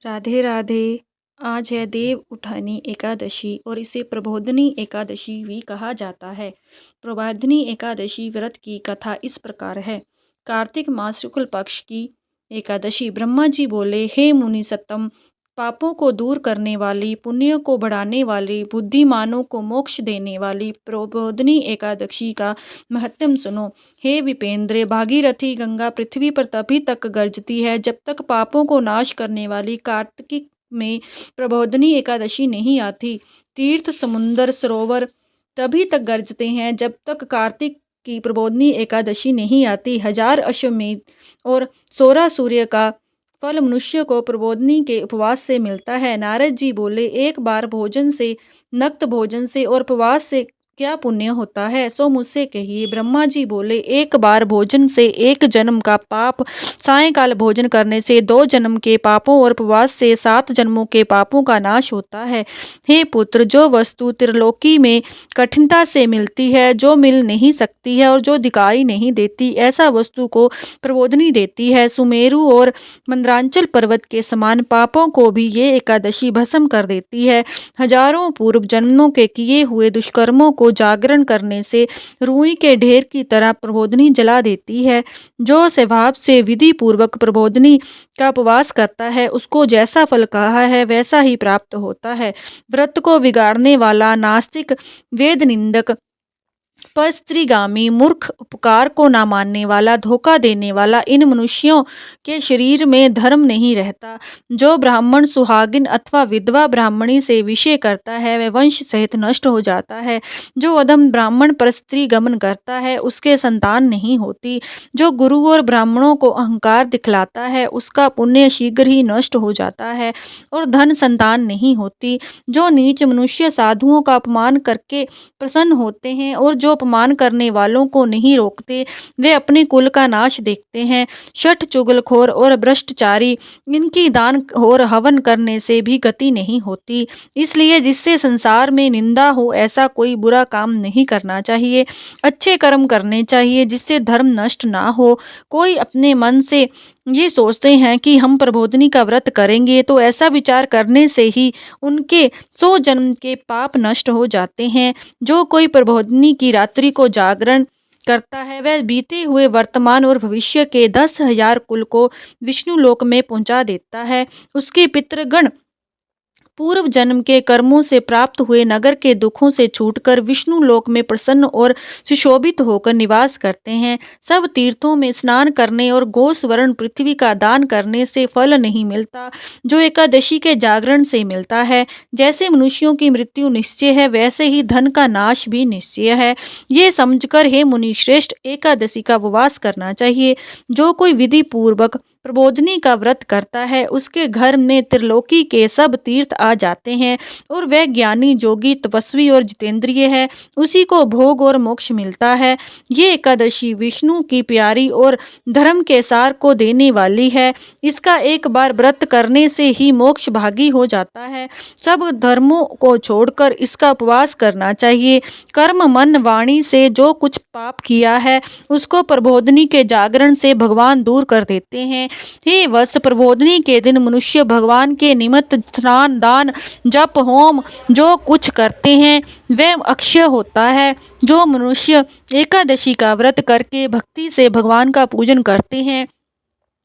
राधे राधे। आज है देव उठानी एकादशी और इसे प्रबोधिनी एकादशी भी कहा जाता है। प्रबोधिनी एकादशी व्रत की कथा इस प्रकार है। कार्तिक मास शुक्ल पक्ष की एकादशी। ब्रह्मा जी बोले, हे मुनि सत्तम, पापों को दूर करने वाली, पुण्य को बढ़ाने वाली, बुद्धिमानों को मोक्ष देने वाली प्रबोधिनी एकादशी का महत्म सुनो। हे विपेंद्र, भागीरथी गंगा पृथ्वी पर तभी तक गरजती है जब तक पापों को नाश करने वाली कार्तिक में प्रबोधिनी एकादशी नहीं आती। तीर्थ, समुद्र, सरोवर तभी तक गरजते हैं जब तक कार्तिक की प्रबोधिनी एकादशी नहीं आती। 1000 अश्वमेध और 16 सूर्य का फल मनुष्य को प्रबोधिनी के उपवास से मिलता है। नारद जी बोले, एक बार भोजन से, नक्त भोजन से और उपवास से क्या पुण्य होता है, सो मुझसे कहिए। ब्रह्मा जी बोले, एक बार भोजन से 1 जन्म का पाप, सायंकाल भोजन करने से 2 जन्म के पापों और उपवास से 7 जन्मों के पापों का नाश होता है। हे पुत्र, जो वस्तु त्रिलोकी में कठिनता से मिलती है, जो मिल नहीं सकती है और जो दिखाई नहीं देती, ऐसा वस्तु को प्रबोधिनी देती है। सुमेरु और मंदरांचल पर्वत के समान पापों को भी ये एकादशी भस्म कर देती है। हजारों पूर्व जन्मों के किए हुए दुष्कर्मों को जागरण करने से रुई के ढेर की तरह प्रबोधिनी जला देती है। जो स्वभाव से विधि पूर्वक प्रबोधिनी का उपवास करता है, उसको जैसा फल कहा है वैसा ही प्राप्त होता है। व्रत को बिगाड़ने वाला, नास्तिक, वेद निंदक, परस्त्रीगामी, मूर्ख, उपकार को ना मानने वाला, धोखा देने वाला, इन मनुष्यों के शरीर में धर्म नहीं रहता। जो ब्राह्मण सुहागिन अथवा विधवा ब्राह्मणी से विषय करता है, वह वंश सहित नष्ट हो जाता है। जो अधम ब्राह्मण परस्त्री गमन करता है, उसके संतान नहीं होती। जो गुरु और ब्राह्मणों को अहंकार दिखलाता है, उसका पुण्य शीघ्र ही नष्ट हो जाता है और धन संतान नहीं होती। जो नीच मनुष्य साधुओं का अपमान करके प्रसन्न होते हैं और जो अपमान करने वालों को नहीं रोकते, वे अपने कुल का नाश देखते हैं। शठ, चुगलखोर और भ्रष्टाचारी, इनकी दान और हवन करने से भी गति नहीं होती। इसलिए जिससे संसार में निंदा हो, ऐसा कोई बुरा काम नहीं करना चाहिए। अच्छे कर्म करने चाहिए जिससे धर्म नष्ट ना हो। कोई अपने मन से ये सोचते हैं कि हम प्रबोधिनी का व्रत करेंगे, तो ऐसा विचार करने से ही उनके 100 जन्म के पाप नष्ट हो जाते हैं। जो कोई प्रबोधिनी की रात्रि को जागरण करता है, वह बीते हुए, वर्तमान और भविष्य के 10,000 कुल को विष्णु लोक में पहुंचा देता है। उसके पितृगण पूर्व जन्म के कर्मों से प्राप्त हुए नगर के दुखों से छूटकर विष्णु लोक में प्रसन्न और सुशोभित होकर निवास करते हैं। सब तीर्थों में स्नान करने और गोस्वर्ण पृथ्वी का दान करने से फल नहीं मिलता, जो एकादशी के जागरण से मिलता है। जैसे मनुष्यों की मृत्यु निश्चय है, वैसे ही धन का नाश भी निश्चय है। ये समझकर हे मुनि श्रेष्ठ, एकादशी का उपवास करना चाहिए। जो कोई विधि पूर्वक प्रबोधिनी का व्रत करता है, उसके घर में त्रिलोकी के सब तीर्थ आ जाते हैं और वह ज्ञानी, जोगी, तपस्वी और जितेंद्रिय है। उसी को भोग और मोक्ष मिलता है। ये एकादशी विष्णु की प्यारी और धर्म के सार को देने वाली है। इसका एक बार व्रत करने से ही मोक्ष भागी हो जाता है। सब धर्मों को छोड़कर इसका उपवास करना चाहिए। कर्म, मन, वाणी से जो कुछ पाप किया है, उसको प्रबोधिनी के जागरण से भगवान दूर कर देते हैं। हे वत्स, प्रबोधिनी के दिन मनुष्य भगवान के निमित्त स्नान, दान, जप, होम जो कुछ करते हैं, वह अक्षय होता है। जो मनुष्य एकादशी का व्रत करके भक्ति से भगवान का पूजन करते हैं,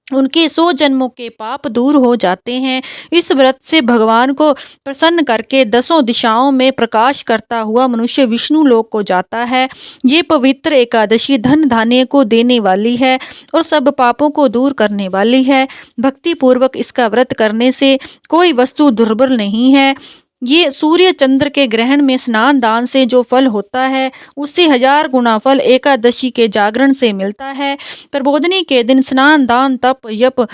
उनके 100 जन्मों के पाप दूर हो जाते हैं। इस व्रत से भगवान को प्रसन्न करके 10 दिशाओं में प्रकाश करता हुआ मनुष्य विष्णु लोक को जाता है। ये पवित्र एकादशी धन धान्य को देने वाली है और सब पापों को दूर करने वाली है। भक्ति पूर्वक इसका व्रत करने से कोई वस्तु दुर्बल नहीं है। ये सूर्य चंद्र के ग्रहण में स्नान दान से जो फल होता है, उससे 1000 गुना फल एकादशी के जागरण से मिलता है। प्रबोधिनी के दिन स्नान, दान, तप, यप,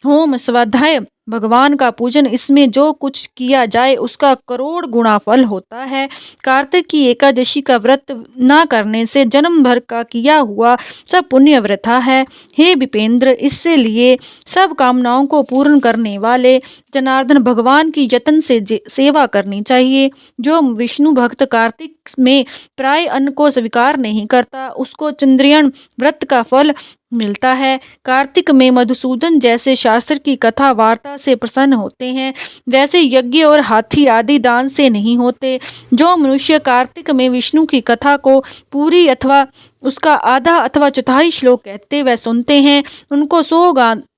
होम, स्वाध्याय, भगवान का पूजन, इसमें जो कुछ किया जाए उसका करोड़ गुना फल होता है। कार्तिक की एकादशी का व्रत न करने से जन्म भर का किया हुआ सब पुण्य वृथा है। हे विपेंद्र, इससे लिए सब कामनाओं को पूर्ण करने वाले जनार्दन भगवान की यत्न से सेवा करनी चाहिए। जो विष्णु भक्त कार्तिक में प्राय अन्न को स्वीकार नहीं करता, उसको चंद्रियन व्रत का फल मिलता है। कार्तिक में मधुसूदन जैसे शास्त्र की कथा वार्ता से प्रसन्न होते हैं, वैसे यज्ञ और हाथी आदि दान से नहीं होते। जो मनुष्य कार्तिक में विष्णु की कथा को पूरी अथवा उसका आधा अथवा चौथाई श्लोक कहते व सुनते हैं, उनको 100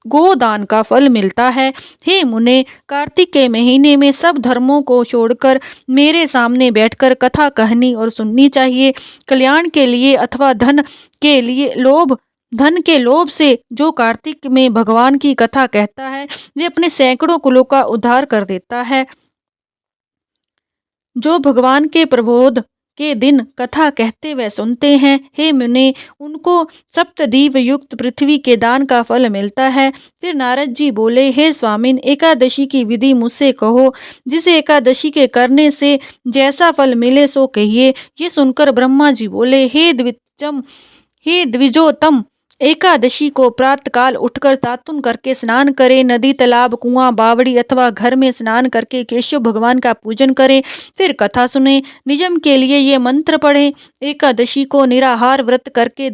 गोदान का फल मिलता है। हे मुने, कार्तिक के महीने में सब धर्मों को छोड़कर मेरे सामने बैठकर कथा कहनी और सुननी चाहिए। कल्याण के लिए अथवा धन के लोभ से जो कार्तिक में भगवान की कथा कहता है, वे अपने सैकड़ों कुलों का उद्धार कर देता है। जो भगवान के प्रबोध के दिन कथा कहते व सुनते हैं, हे मुने, उनको सप्तदीप युक्त पृथ्वी के दान का फल मिलता है। फिर नारद जी बोले, हे स्वामिन, एकादशी की विधि मुझसे कहो। जिसे एकादशी के करने से जैसा फल मिले सो कहिए। ये सुनकर ब्रह्मा जी बोले, हे द्विजोतम, एकादशी को प्रातःकाल उठकर तातुन करके स्नान करें। नदी, तालाब, कुआं, बावड़ी अथवा घर में स्नान करके केशव भगवान का पूजन करें। फिर कथा सुने। नियम के लिए ये मंत्र पढ़ें। एकादशी को निराहार व्रत करके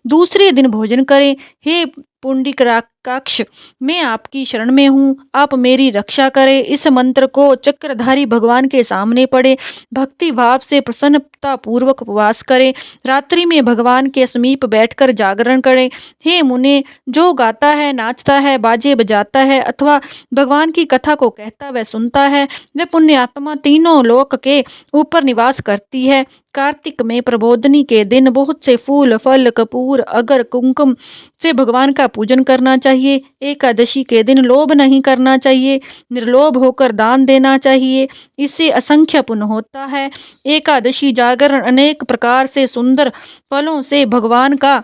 दूसरे दिन भोजन करें। हे पुंडरीकाक्ष, मैं आपकी शरण में हूँ, आप मेरी रक्षा करें। इस मंत्र को चक्रधारी भगवान के सामने पढ़े। भक्ति भाव से प्रसन्नता पूर्वक उपवास करें। रात्रि में भगवान के समीप बैठकर जागरण करें। हे मुने, जो गाता है, नाचता है, बाजे बजाता है अथवा भगवान की कथा को कहता व सुनता है, वह पुण्य आत्मा तीनों लोक के ऊपर निवास करती है। कार्तिक में प्रबोधनी के दिन बहुत से फूल, फल, कपूर, अगर, कुमकुम से भगवान का पूजन करना चाहिए। एकादशी के दिन लोभ नहीं करना चाहिए, निर्लोभ होकर दान देना चाहिए। इससे असंख्य पुण्य होता है। एकादशी जागरण अनेक प्रकार से सुंदर फलों से भगवान का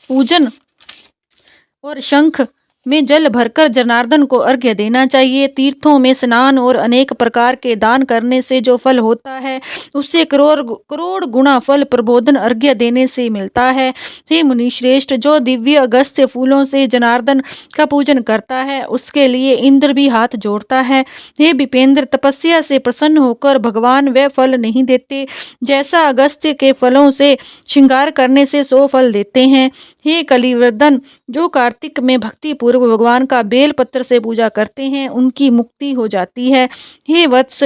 पूजन और शंख में जल भरकर जनार्दन को अर्घ्य देना चाहिए। तीर्थों में स्नान और अनेक प्रकार के दान करने से जो फल होता है, उससे करोड़ गुना फल प्रबोधन अर्घ्य देने से मिलता है। हे मुनि श्रेष्ठ, जो दिव्य अगस्त्य फूलों से जनार्दन का पूजन करता है, उसके लिए इंद्र भी हाथ जोड़ता है। हे विपेंद्र, तपस्या से प्रसन्न होकर भगवान वह फल नहीं देते जैसा अगस्त्य के फलों से श्रृंगार करने से 100 फल देते हैं। हे कलिवर्धन, जो कार्तिक में भक्ति पूर्व भगवान का बेल पत्र से पूजा करते हैं, उनकी मुक्ति हो जाती है। हे वत्स,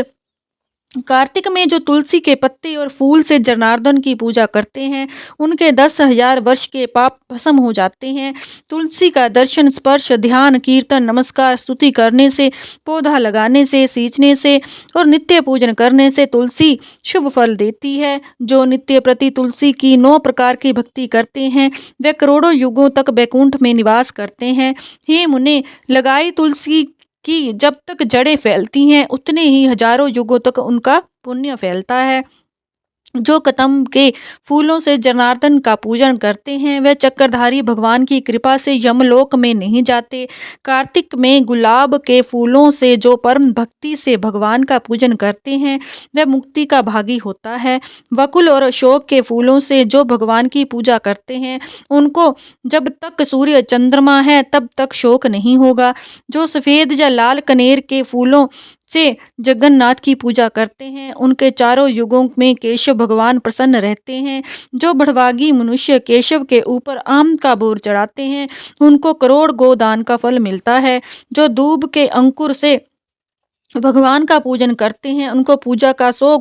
कार्तिक में जो तुलसी के पत्ते और फूल से जनार्दन की पूजा करते हैं, उनके 10,000 वर्ष के पाप भस्म हो जाते हैं। तुलसी का दर्शन, स्पर्श, ध्यान, कीर्तन, नमस्कार, स्तुति करने से, पौधा लगाने से, सींचने से और नित्य पूजन करने से तुलसी शुभ फल देती है। जो नित्य प्रति तुलसी की 9 प्रकार की भक्ति करते हैं, वे करोड़ों युगों तक वैकुंठ में निवास करते हैं। हे मुने, लगाई तुलसी कि जब तक जड़ें फैलती हैं, उतने ही हजारों युगों तक उनका पुण्य फैलता है। जो कदम्ब के फूलों से जनार्दन का पूजन करते हैं, वे चक्रधारी भगवान की कृपा से यमलोक में नहीं जाते। कार्तिक में गुलाब के फूलों से जो परम भक्ति से भगवान का पूजन करते हैं, वह मुक्ति का भागी होता है। बकुल और अशोक के फूलों से जो भगवान की पूजा करते हैं, उनको जब तक सूर्य चंद्रमा है तब तक शोक नहीं होगा। जो सफेद या लाल कनेर के फूलों से जगन्नाथ की पूजा करते हैं, उनके चारों युगों में केशव भगवान प्रसन्न रहते हैं। जो बढ़भागी मनुष्य केशव के ऊपर आम का बोर चढ़ाते हैं, उनको करोड़ गोदान का फल मिलता है। जो दूब के अंकुर से भगवान का पूजन करते हैं, उनको पूजा का 100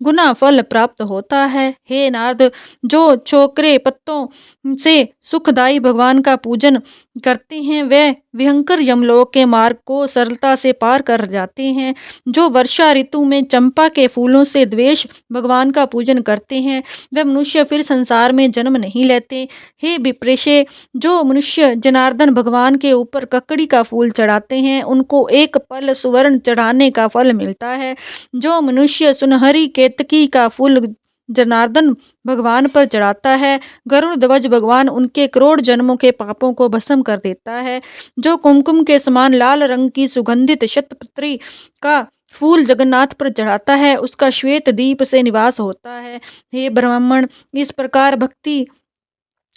गुना फल प्राप्त होता है। हे नारद, जो छोकरे पत्तों से सुखदायी भगवान का पूजन करते हैं, वे भयंकर यमलोक के मार्ग को सरलता से पार कर जाते हैं। जो वर्षा ऋतु में चंपा के फूलों से द्वेष भगवान का पूजन करते हैं, वे मनुष्य फिर संसार में जन्म नहीं लेते। हे विप्रेशे, जो मनुष्य जनार्दन भगवान के ऊपर ककड़ी का फूल चढ़ाते हैं, उनको एक पल सुवर्ण चढ़ाने का फल मिलता है। जो मनुष्य सुनहरी केतकी का फूल जनार्दन भगवान पर चढ़ाता है, गरुड़ ध्वज भगवान उनके करोड़ जन्मों के पापों को भस्म कर देता है। जो कुमकुम के समान लाल रंग की सुगंधित शतपत्री का फूल जगन्नाथ पर चढ़ाता है, उसका श्वेत दीप से निवास होता है। हे ब्राह्मण, इस प्रकार भक्ति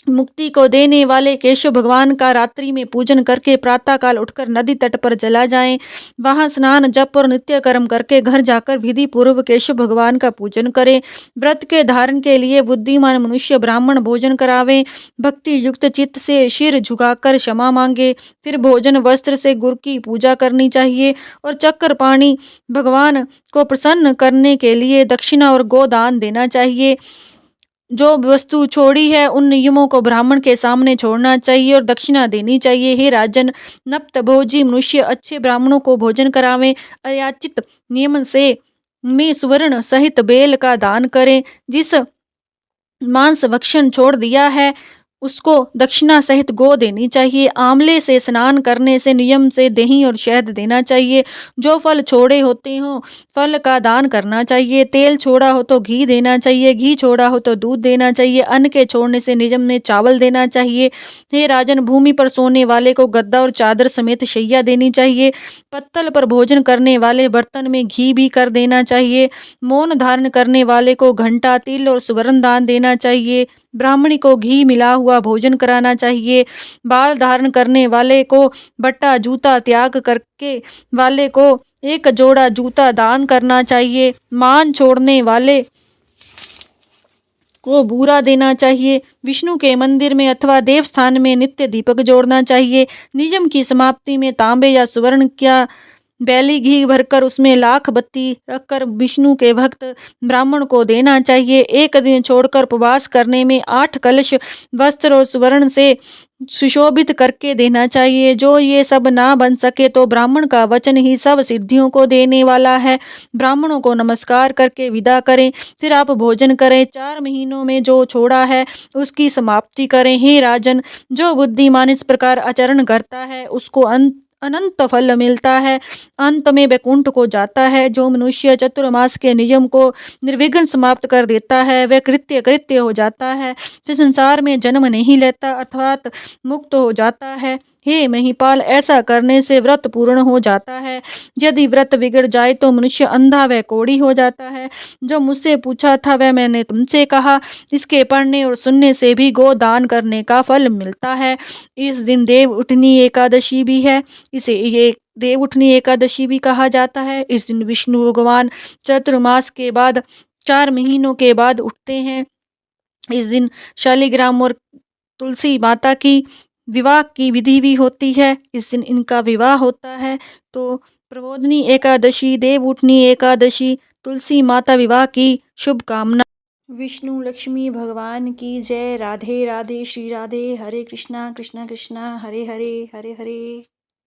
मुक्ति को देने वाले केशव भगवान का रात्रि में पूजन करके प्रातःकाल उठकर नदी तट पर चला जाएं। वहां स्नान जप और नित्य कर्म करके घर जाकर विधि पूर्व केशव भगवान का पूजन करें। व्रत के धारण के लिए बुद्धिमान मनुष्य ब्राह्मण भोजन करावें। भक्ति युक्त चित्त से सिर झुकाकर क्षमा मांगे। फिर भोजन वस्त्र से गुरु की पूजा करनी चाहिए और चक्कर पाणी भगवान को प्रसन्न करने के लिए दक्षिणा और गोदान देना चाहिए। जो वस्तु छोड़ी है उन नियमों को ब्राह्मण के सामने छोड़ना चाहिए और दक्षिणा देनी चाहिए। हे राजन, नप्त भोजी मनुष्य अच्छे ब्राह्मणों को भोजन करावें। अयाचित नियम से में सुवर्ण सहित बेल का दान करें। जिस मांस भक्षण छोड़ दिया है उसको दक्षिणा सहित गो देनी चाहिए। आंवले से स्नान करने से नियम से दही और शहद देना चाहिए। जो फल छोड़े होते हो फल का दान करना चाहिए। तेल छोड़ा हो तो घी देना चाहिए। घी छोड़ा हो तो दूध देना चाहिए। अन्न के छोड़ने से नियम में चावल देना चाहिए। हे राजन, भूमि पर सोने वाले को गद्दा और चादर समेत शैया देनी चाहिए। पत्तल पर भोजन करने वाले बर्तन में घी भी कर देना चाहिए। मौन धारण करने वाले को घंटा, तिल और सुवर्ण दान देना चाहिए। ब्राह्मणी को घी मिला हुआ भोजन कराना चाहिए। बाल धारण करने वाले को बट्टा जूता, त्याग करके वाले को एक जोड़ा जूता दान करना चाहिए। मान छोड़ने वाले को बूरा देना चाहिए। विष्णु के मंदिर में अथवा देवस्थान में नित्य दीपक जोड़ना चाहिए। नियम की समाप्ति में तांबे या सुवर्ण क्या बैली घी भरकर उसमें लाख बत्ती रखकर विष्णु के भक्त ब्राह्मण को देना चाहिए। एक दिन छोड़कर उपवास करने में 8 कलश वस्त्र और सुवर्ण से सुशोभित करके देना चाहिए। जो ये सब ना बन सके तो ब्राह्मण का वचन ही सब सिद्धियों को देने वाला है। ब्राह्मणों को नमस्कार करके विदा करें, फिर आप भोजन करें। 4 महीनों में जो छोड़ा है उसकी समाप्ति करें। हे राजन, जो बुद्धिमान इस प्रकार आचरण करता है उसको अनंत फल मिलता है, अंत में वैकुंठ को जाता है। जो मनुष्य चतुर्मास के नियम को निर्विघ्न समाप्त कर देता है वह कृत्य कृत्य हो जाता है, फिर संसार में जन्म नहीं लेता अर्थात मुक्त हो जाता है। हे महिपाल, ऐसा करने से व्रत पूर्ण हो जाता है। यदि व्रत बिगड़ जाए तो मनुष्य अंधा व कोढ़ी हो जाता है। जो मुझसे पूछा था वह मैंने तुमसे कहा। इसके पढ़ने और सुनने से भी गोदान करने का फल मिलता है। इस दिन देव उठनी एकादशी भी है। इसे ये देव उठनी एकादशी भी कहा जाता है। इस दिन विष्णु भगवान चतुर्मास के बाद 4 महीनों के बाद उठते हैं। इस दिन शालिग्राम और तुलसी माता की विवाह की विधि भी होती है। इस दिन इनका विवाह होता है। तो प्रबोधनी एकादशी, देव उठनी एकादशी, तुलसी माता विवाह की शुभकामना। विष्णु लक्ष्मी भगवान की जय। राधे राधे, श्री राधे। हरे कृष्णा कृष्णा कृष्णा हरे हरे, हरे हरे।